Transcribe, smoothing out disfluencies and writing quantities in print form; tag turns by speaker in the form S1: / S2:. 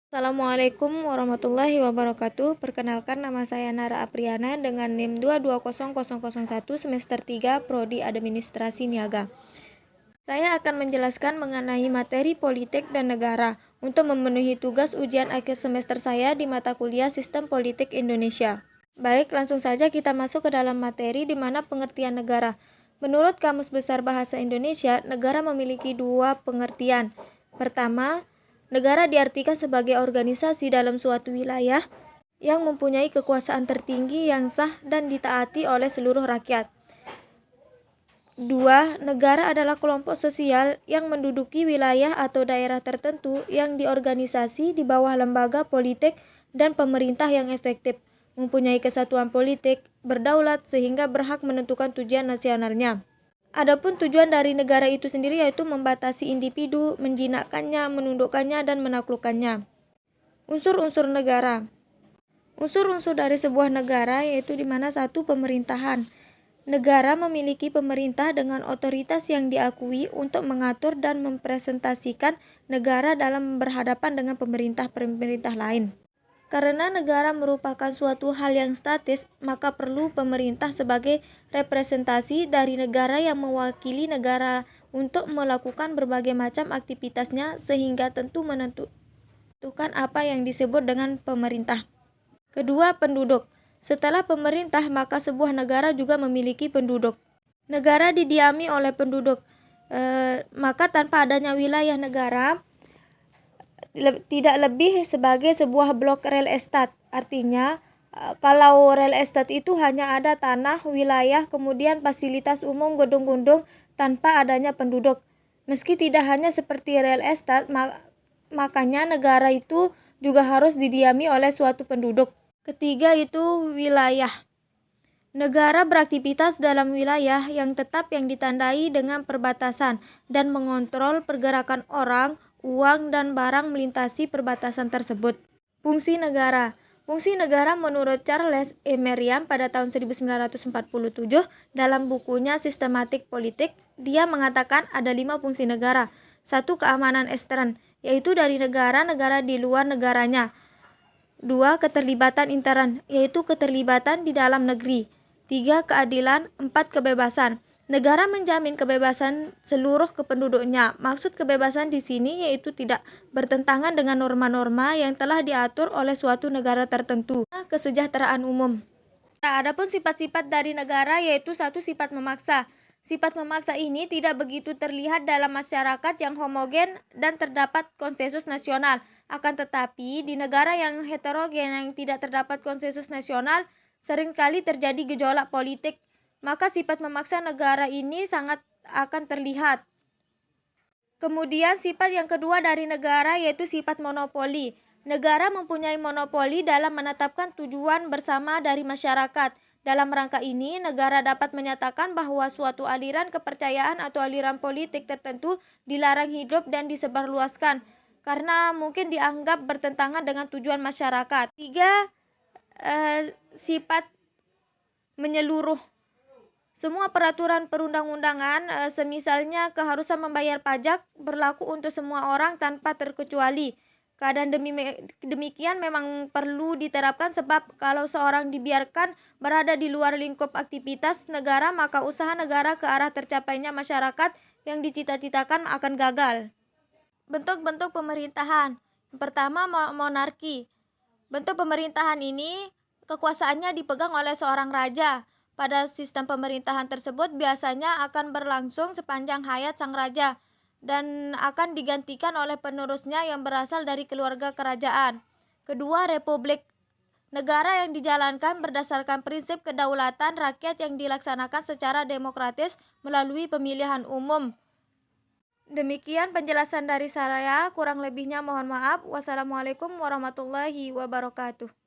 S1: Assalamualaikum warahmatullahi wabarakatuh. Perkenalkan, nama saya Nara Apriana dengan NIM 220001 semester 3 Prodi Administrasi Niaga. Saya akan menjelaskan mengenai materi politik dan negara untuk memenuhi tugas ujian akhir semester saya di mata kuliah Sistem Politik Indonesia. Baik, langsung saja kita masuk ke dalam materi di mana pengertian negara. Menurut Kamus Besar Bahasa Indonesia, negara memiliki dua pengertian. Pertama, negara diartikan sebagai organisasi dalam suatu wilayah yang mempunyai kekuasaan tertinggi yang sah dan ditaati oleh seluruh rakyat. Dua, negara adalah kelompok sosial yang menduduki wilayah atau daerah tertentu yang diorganisasi di bawah lembaga politik dan pemerintah yang efektif, mempunyai kesatuan politik, berdaulat sehingga berhak menentukan tujuan nasionalnya. Adapun tujuan dari negara itu sendiri yaitu membatasi individu, menjinakkannya, menundukkannya, dan menaklukkannya. Unsur-unsur negara. Unsur-unsur dari sebuah negara yaitu di mana satu, pemerintahan. Negara memiliki pemerintah dengan otoritas yang diakui untuk mengatur dan mempresentasikan negara dalam berhadapan dengan pemerintah-pemerintah lain. Karena negara merupakan suatu hal yang statis, maka perlu pemerintah sebagai representasi dari negara yang mewakili negara untuk melakukan berbagai macam aktivitasnya sehingga tentu menentukan apa yang disebut dengan pemerintah. Kedua, penduduk. Setelah pemerintah, maka sebuah negara juga memiliki penduduk. Negara didiami oleh penduduk, maka tanpa adanya wilayah negara, tidak lebih sebagai sebuah blok real estate. Artinya, kalau real estate itu hanya ada tanah, wilayah, kemudian fasilitas umum, gedung-gedung tanpa adanya penduduk. Meski tidak hanya seperti real estate, makanya negara itu juga harus didiami oleh suatu penduduk. Ketiga itu wilayah. Negara beraktivitas dalam wilayah yang tetap yang ditandai dengan perbatasan dan mengontrol pergerakan orang, uang, dan barang melintasi perbatasan tersebut. Fungsi negara. Fungsi negara menurut Charles E. Merriam pada tahun 1947 dalam bukunya Sistematik Politik, dia mengatakan ada 5 fungsi negara. 1. Keamanan ekstern, yaitu dari negara-negara di luar negaranya. 2. Keterlibatan intern, yaitu keterlibatan di dalam negeri. 3. Keadilan. 4. Kebebasan. Negara menjamin kebebasan seluruh penduduknya. Maksud kebebasan di sini yaitu tidak bertentangan dengan norma-norma yang telah diatur oleh suatu negara tertentu. Kesejahteraan umum. Adapun sifat-sifat dari negara yaitu 1. Sifat memaksa. Sifat memaksa ini tidak begitu terlihat dalam masyarakat yang homogen dan terdapat konsensus nasional. Akan tetapi, di negara yang heterogen yang tidak terdapat konsensus nasional, seringkali terjadi gejolak politik. Maka sifat memaksa negara ini sangat akan terlihat. Kemudian sifat yang kedua dari negara yaitu sifat monopoli. Negara mempunyai monopoli dalam menetapkan tujuan bersama dari masyarakat. Dalam rangka ini, negara dapat menyatakan bahwa suatu aliran kepercayaan atau aliran politik tertentu dilarang hidup dan disebarluaskan karena mungkin dianggap bertentangan dengan tujuan masyarakat. 3. Sifat menyeluruh. Semua peraturan perundang-undangan, semisalnya keharusan membayar pajak, berlaku untuk semua orang tanpa terkecuali. Keadaan demikian memang perlu diterapkan sebab kalau seorang dibiarkan berada di luar lingkup aktivitas negara, maka usaha negara ke arah tercapainya masyarakat yang dicita-citakan akan gagal. Bentuk-bentuk pemerintahan. Pertama, monarki. Bentuk pemerintahan ini kekuasaannya dipegang oleh seorang raja. Pada sistem pemerintahan tersebut biasanya akan berlangsung sepanjang hayat sang raja dan akan digantikan oleh penerusnya yang berasal dari keluarga kerajaan. Kedua, republik. Negara yang dijalankan berdasarkan prinsip kedaulatan rakyat yang dilaksanakan secara demokratis melalui pemilihan umum. Demikian penjelasan dari saya, kurang lebihnya mohon maaf. Wassalamualaikum warahmatullahi wabarakatuh.